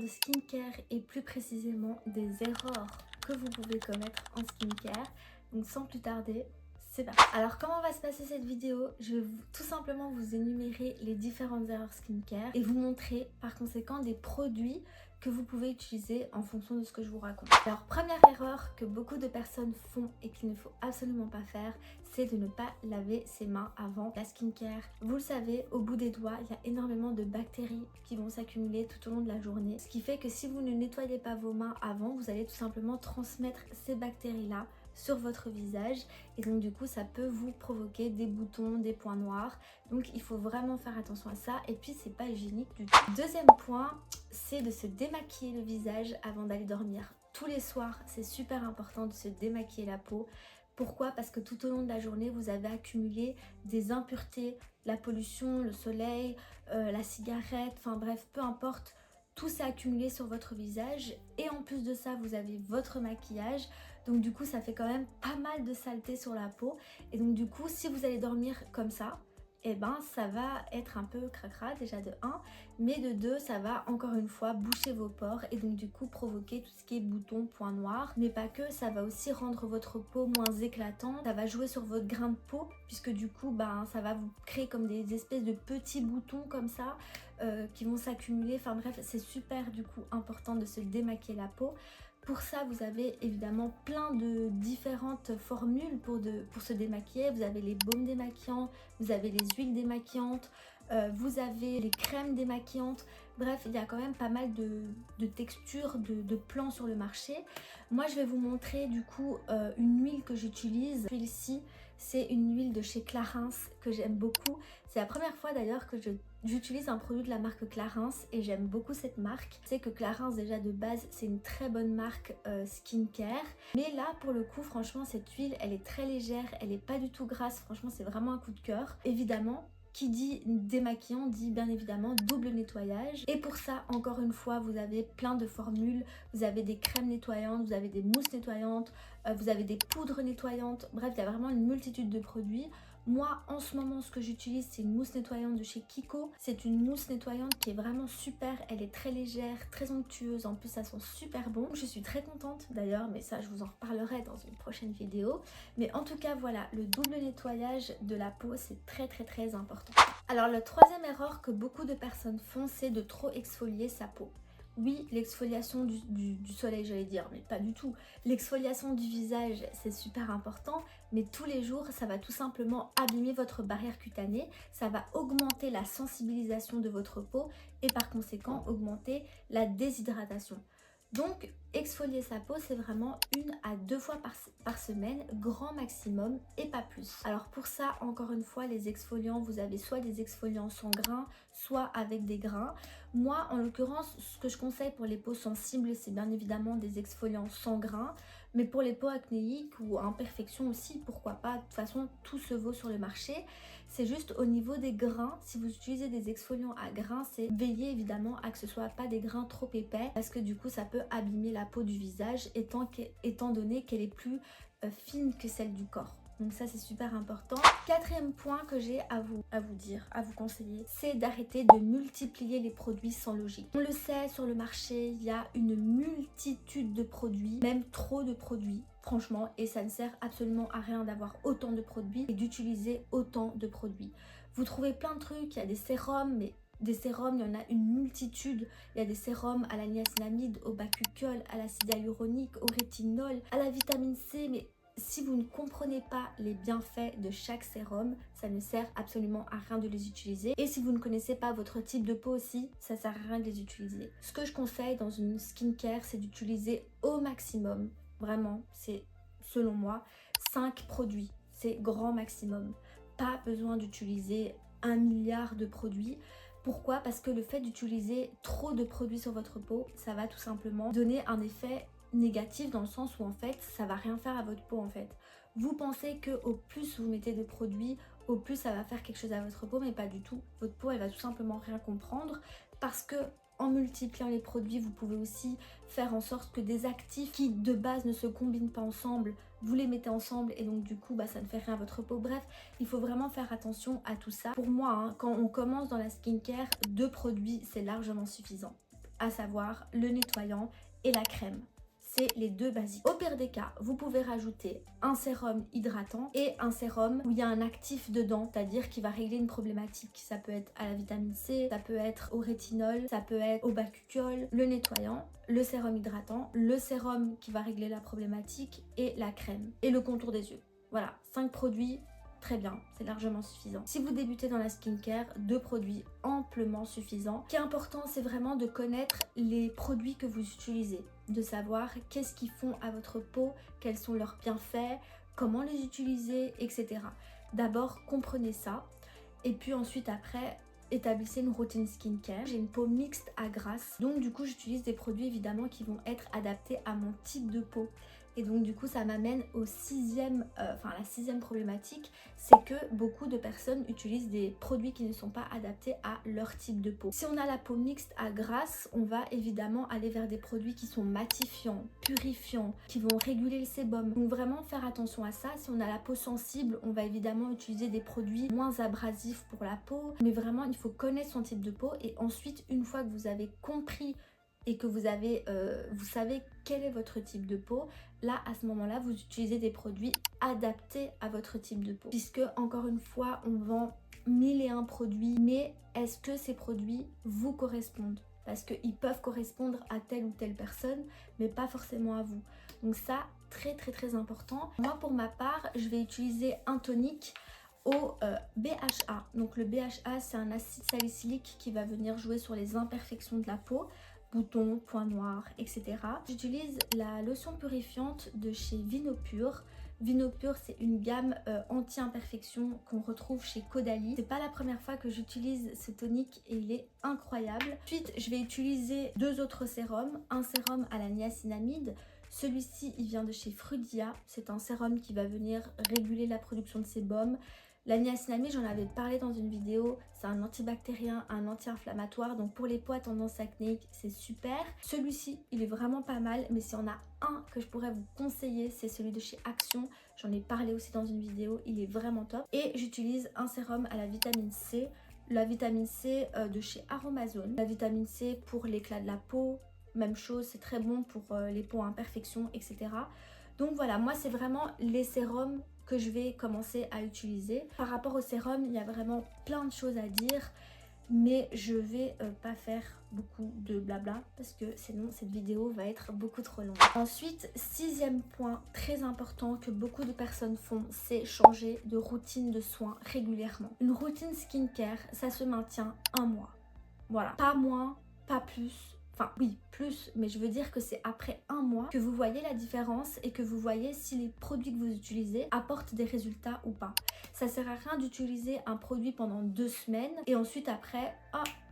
skincare et plus précisément des erreurs que vous pouvez commettre en skincare. Donc sans plus tarder, c'est parti. Alors comment va se passer cette vidéo? Je vais tout simplement vous énumérer les différentes erreurs skincare et vous montrer par conséquent des produits que vous pouvez utiliser en fonction de ce que je vous raconte. Alors première erreur que beaucoup de personnes font et qu'il ne faut absolument pas faire, c'est de ne pas laver ses mains avant la skincare. Vous le savez, au bout des doigts, il y a énormément de bactéries qui vont s'accumuler tout au long de la journée. Ce qui fait que si vous ne nettoyez pas vos mains avant, vous allez tout simplement transmettre ces bactéries-là sur votre visage et donc du coup ça peut vous provoquer des boutons, des points noirs, donc il faut vraiment faire attention à ça et puis c'est pas hygiénique du tout. Deuxième point, c'est de se démaquiller le visage avant d'aller dormir. Tous les soirs, c'est super important de se démaquiller la peau. Pourquoi? Parce que tout au long de la journée, vous avez accumulé des impuretés, la pollution, le soleil, la cigarette, enfin bref, peu importe, tout s'est accumulé sur votre visage et en plus de ça, vous avez votre maquillage. Donc du coup, ça fait quand même pas mal de saleté sur la peau. Et donc du coup, si vous allez dormir comme ça, eh ben ça va être un peu cracra déjà de 1, mais de 2 ça va encore une fois boucher vos pores et donc du coup provoquer tout ce qui est boutons, points noirs, mais pas que, ça va aussi rendre votre peau moins éclatante, ça va jouer sur votre grain de peau puisque du coup ça va vous créer comme des espèces de petits boutons comme ça qui vont s'accumuler, enfin bref c'est super du coup important de se démaquiller la peau. Pour ça, vous avez évidemment plein de différentes formules pour se démaquiller. Vous avez les baumes démaquillants, vous avez les huiles démaquillantes, vous avez les crèmes démaquillantes. Bref, il y a quand même pas mal de textures, de plans sur le marché. Moi, je vais vous montrer du coup une huile que j'utilise. Celle-ci, c'est une huile de chez Clarins que j'aime beaucoup. C'est la première fois d'ailleurs que j'utilise un produit de la marque Clarins et j'aime beaucoup cette marque. C'est que Clarins déjà de base c'est une très bonne marque skincare. Mais là pour le coup franchement cette huile elle est très légère, elle n'est pas du tout grasse, franchement c'est vraiment un coup de cœur. Évidemment, qui dit démaquillant dit bien évidemment double nettoyage. Et pour ça, encore une fois, vous avez plein de formules. Vous avez des crèmes nettoyantes, vous avez des mousses nettoyantes, vous avez des poudres nettoyantes. Bref, il y a vraiment une multitude de produits. Moi, en ce moment, ce que j'utilise, c'est une mousse nettoyante de chez Kiko. C'est une mousse nettoyante qui est vraiment super. Elle est très légère, très onctueuse. En plus, ça sent super bon. Je suis très contente d'ailleurs, mais ça, je vous en reparlerai dans une prochaine vidéo. Mais en tout cas, voilà, le double nettoyage de la peau, c'est très important. Alors, la troisième erreur que beaucoup de personnes font, c'est de trop exfolier sa peau. Oui, l'exfoliation du soleil, j'allais dire, mais pas du tout. L'exfoliation du visage, c'est super important, mais tous les jours, ça va tout simplement abîmer votre barrière cutanée, ça va augmenter la sensibilisation de votre peau et par conséquent augmenter la déshydratation. Donc, exfolier sa peau, c'est vraiment 1 à 2 fois par semaine, grand maximum et pas plus. Alors pour ça, encore une fois, les exfoliants, vous avez soit des exfoliants sans grains, soit avec des grains. Moi, en l'occurrence, ce que je conseille pour les peaux sensibles, c'est bien évidemment des exfoliants sans grains. Mais pour les peaux acnéiques ou à imperfections aussi, pourquoi pas, de toute façon, tout se vaut sur le marché. C'est juste au niveau des grains, si vous utilisez des exfoliants à grains, c'est veiller évidemment à que ce soit pas des grains trop épais parce que du coup ça peut abîmer la peau du visage étant donné qu'elle est plus fine que celle du corps. Donc ça c'est super important. Quatrième point que j'ai à vous dire, à vous conseiller, c'est d'arrêter de multiplier les produits sans logique. On le sait, sur le marché, il y a une multitude de produits, même trop de produits. Franchement, et ça ne sert absolument à rien d'avoir autant de produits et d'utiliser autant de produits. Vous trouvez plein de trucs, il y a des sérums, mais des sérums, il y en a une multitude. Il y a des sérums à la niacinamide, au bacucol, à l'acide hyaluronique, au rétinol, à la vitamine C, mais si vous ne comprenez pas les bienfaits de chaque sérum, ça ne sert absolument à rien de les utiliser. Et si vous ne connaissez pas votre type de peau aussi, ça ne sert à rien de les utiliser. Ce que je conseille dans une skincare, c'est d'utiliser au maximum, vraiment, c'est selon moi, 5 produits. C'est grand maximum. Pas besoin d'utiliser 1 milliard de produits. Pourquoi? Parce que le fait d'utiliser trop de produits sur votre peau, ça va tout simplement donner un effet négatif dans le sens où en fait ça va rien faire à votre peau en fait. Vous pensez que au plus vous mettez de produits, au plus ça va faire quelque chose à votre peau, mais pas du tout. Votre peau elle va tout simplement rien comprendre parce que en multipliant les produits, vous pouvez aussi faire en sorte que des actifs qui de base ne se combinent pas ensemble, vous les mettez ensemble et donc du coup ça ne fait rien à votre peau. Bref, il faut vraiment faire attention à tout ça. Pour moi, quand on commence dans la skincare, 2 produits c'est largement suffisant. à savoir le nettoyant et la crème. C'est les deux basiques. Au pire des cas, vous pouvez rajouter un sérum hydratant et un sérum où il y a un actif dedans, c'est-à-dire qui va régler une problématique. Ça peut être à la vitamine C, ça peut être au rétinol, ça peut être au bakuchiol, le nettoyant, le sérum hydratant, le sérum qui va régler la problématique et la crème et le contour des yeux. Voilà, 5 produits. Très bien, c'est largement suffisant. Si vous débutez dans la skincare, 2 produits amplement suffisants. Ce qui est important, c'est vraiment de connaître les produits que vous utilisez, de savoir qu'est-ce qu'ils font à votre peau, quels sont leurs bienfaits, comment les utiliser, etc. D'abord, comprenez ça et puis ensuite après, établissez une routine skincare. J'ai une peau mixte à grasse, donc du coup j'utilise des produits évidemment qui vont être adaptés à mon type de peau. Et donc du coup ça m'amène au la sixième problématique, c'est que beaucoup de personnes utilisent des produits qui ne sont pas adaptés à leur type de peau. Si on a la peau mixte à grasse, on va évidemment aller vers des produits qui sont matifiants, purifiants, qui vont réguler le sébum. Donc vraiment faire attention à ça. Si on a la peau sensible, on va évidemment utiliser des produits moins abrasifs pour la peau. Mais vraiment il faut connaître son type de peau et ensuite une fois que vous avez compris et que vous savez quel est votre type de peau, là à ce moment-là vous utilisez des produits adaptés à votre type de peau, puisque encore une fois on vend 1001 produits, mais est-ce que ces produits vous correspondent? Parce qu'ils peuvent correspondre à telle ou telle personne mais pas forcément à vous. Donc ça, très important. Moi pour ma part, je vais utiliser un tonique au BHA. Donc le BHA, c'est un acide salicylique qui va venir jouer sur les imperfections de la peau, boutons, points noirs, etc. J'utilise la lotion purifiante de chez Vinopur. Vinopur, c'est une gamme anti-imperfection qu'on retrouve chez Caudalie. C'est pas la première fois que j'utilise ce tonique et il est incroyable. Ensuite, je vais utiliser 2 autres sérums. Un sérum à la niacinamide. Celui-ci, il vient de chez Frudia. C'est un sérum qui va venir réguler la production de sébum. La niacinamide, j'en avais parlé dans une vidéo, c'est un antibactérien, un anti-inflammatoire, donc pour les peaux à tendance acnéique, c'est super. Celui-ci, il est vraiment pas mal, mais s'il y en a un que je pourrais vous conseiller, c'est celui de chez Action. J'en ai parlé aussi dans une vidéo, il est vraiment top. Et j'utilise un sérum à la vitamine C, la vitamine C de chez Aromazone. La vitamine C pour l'éclat de la peau, même chose, c'est très bon pour les peaux à imperfection, etc. Donc voilà, moi c'est vraiment les sérums que je vais commencer à utiliser. Par rapport au sérum, il y a vraiment plein de choses à dire, mais je vais pas faire beaucoup de blabla parce que sinon cette vidéo va être beaucoup trop longue. Ensuite, 6e point très important que beaucoup de personnes font, c'est changer de routine de soins régulièrement. Une routine skincare, ça se maintient 1 mois. Voilà, pas moins, pas plus. Enfin oui, plus, mais je veux dire que c'est après 1 mois que vous voyez la différence et que vous voyez si les produits que vous utilisez apportent des résultats ou pas. Ça sert à rien d'utiliser un produit pendant 2 semaines et ensuite après,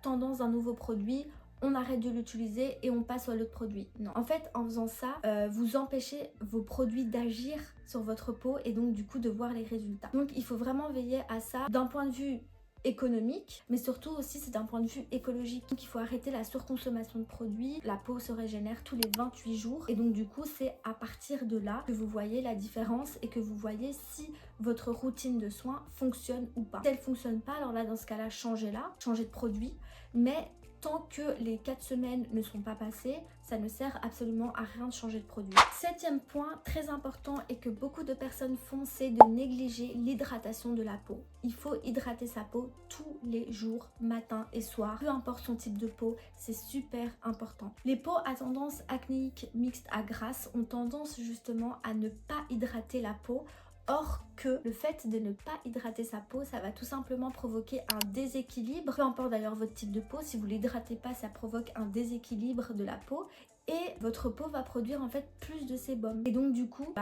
tendance d'un nouveau produit, on arrête de l'utiliser et on passe à l'autre produit. Non, en fait, en faisant ça, vous empêchez vos produits d'agir sur votre peau et donc du coup de voir les résultats. Donc il faut vraiment veiller à ça d'un point de vue économique, mais surtout aussi c'est d'un point de vue écologique. Donc il faut arrêter la surconsommation de produits. La peau se régénère tous les 28 jours et donc du coup c'est à partir de là que vous voyez la différence et que vous voyez si votre routine de soins fonctionne ou pas. Si elle fonctionne pas, alors là dans ce cas-là, changez de produit, mais tant que les 4 semaines ne sont pas passées, ça ne sert absolument à rien de changer de produit. 7e point très important et que beaucoup de personnes font, c'est de négliger l'hydratation de la peau. Il faut hydrater sa peau tous les jours, matin et soir. Peu importe son type de peau, c'est super important. Les peaux à tendance acnéique mixte à grasse ont tendance justement à ne pas hydrater la peau. Or que le fait de ne pas hydrater sa peau, ça va tout simplement provoquer un déséquilibre. Peu importe d'ailleurs votre type de peau, si vous ne l'hydratez pas, ça provoque un déséquilibre de la peau et votre peau va produire en fait plus de sébum. Et donc du coup,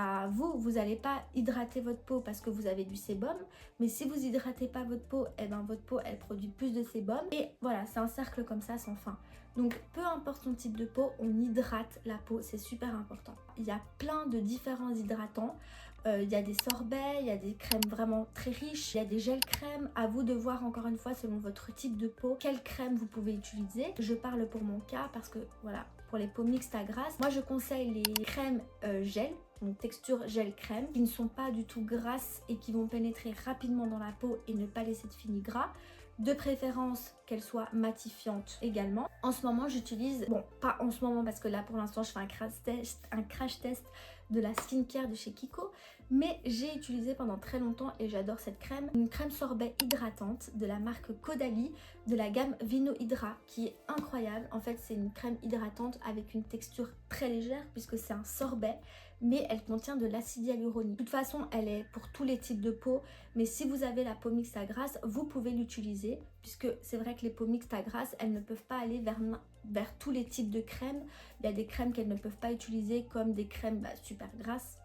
vous n'allez pas hydrater votre peau parce que vous avez du sébum, mais si vous hydratez pas votre peau, votre peau elle produit plus de sébum et voilà, c'est un cercle comme ça sans fin. Donc peu importe son type de peau, on hydrate la peau, c'est super important. Il y a plein de différents hydratants. Il y a des sorbets, il y a des crèmes vraiment très riches, il y a des gels crèmes. À vous de voir encore une fois selon votre type de peau quelle crème vous pouvez utiliser. Je parle pour mon cas parce que voilà, pour les peaux mixtes à grasse, moi je conseille les crèmes gel, donc texture gel crème, qui ne sont pas du tout grasses et qui vont pénétrer rapidement dans la peau et ne pas laisser de fini gras. De préférence qu'elle soit matifiante également. En ce moment j'utilise, bon pas en ce moment parce que là pour l'instant je fais un crash test de la skincare de chez Kiko, mais j'ai utilisé pendant très longtemps et j'adore cette crème, une crème sorbet hydratante de la marque Caudalie de la gamme Vino Hydra qui est incroyable. En fait c'est une crème hydratante avec une texture très légère puisque c'est un sorbet, mais elle contient de l'acide hyaluronique. De toute façon elle est pour tous les types de peau, mais si vous avez la peau mixte à grasse vous pouvez l'utiliser, puisque c'est vrai que les peaux mixtes à grasse elles ne peuvent pas aller vers tous les types de crèmes. Il y a des crèmes qu'elles ne peuvent pas utiliser comme des crèmes super grasses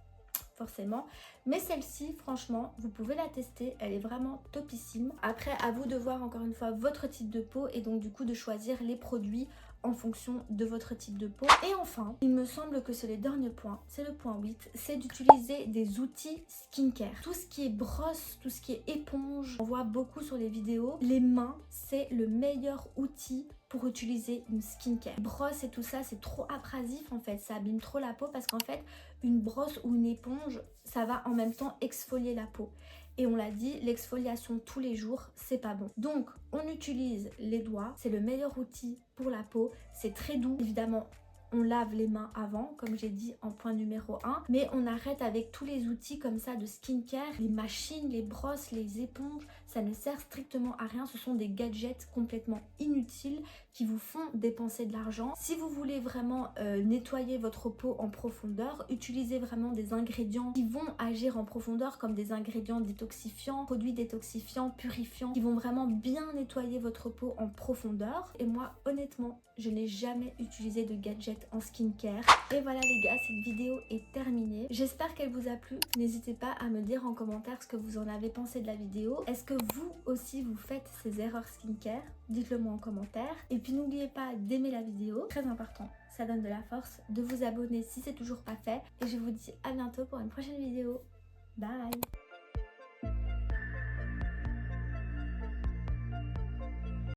forcément, mais celle-ci franchement vous pouvez la tester, elle est vraiment topissime. Après à vous de voir encore une fois votre type de peau et donc du coup de choisir les produits en fonction de votre type de peau. Et enfin, il me semble que c'est le dernier point, c'est le point 8, c'est d'utiliser des outils skincare. Tout ce qui est brosse, tout ce qui est éponge, on voit beaucoup sur les vidéos, les mains, c'est le meilleur outil pour utiliser une skincare. Brosse et tout ça, c'est trop abrasif en fait, ça abîme trop la peau parce qu'en fait, une brosse ou une éponge, ça va en même temps exfolier la peau. Et on l'a dit, l'exfoliation tous les jours, c'est pas bon. Donc, on utilise les doigts, c'est le meilleur outil pour la peau. C'est très doux, évidemment. On lave les mains avant, comme j'ai dit en point numéro 1. Mais on arrête avec tous les outils comme ça de skincare. Les machines, les brosses, les éponges, ça ne sert strictement à rien. Ce sont des gadgets complètement inutiles qui vous font dépenser de l'argent. Si vous voulez vraiment nettoyer votre peau en profondeur, utilisez vraiment des ingrédients qui vont agir en profondeur comme des ingrédients détoxifiants, produits détoxifiants, purifiants, qui vont vraiment bien nettoyer votre peau en profondeur. Et moi, honnêtement, je n'ai jamais utilisé de gadget en skincare. Et voilà les gars, cette vidéo est terminée. J'espère qu'elle vous a plu. N'hésitez pas à me dire en commentaire ce que vous en avez pensé de la vidéo. Est-ce que vous aussi vous faites ces erreurs skincare? Dites-le moi en commentaire. Et puis n'oubliez pas d'aimer la vidéo, très important, ça donne de la force, de vous abonner si c'est toujours pas fait. Et je vous dis à bientôt pour une prochaine vidéo. Bye!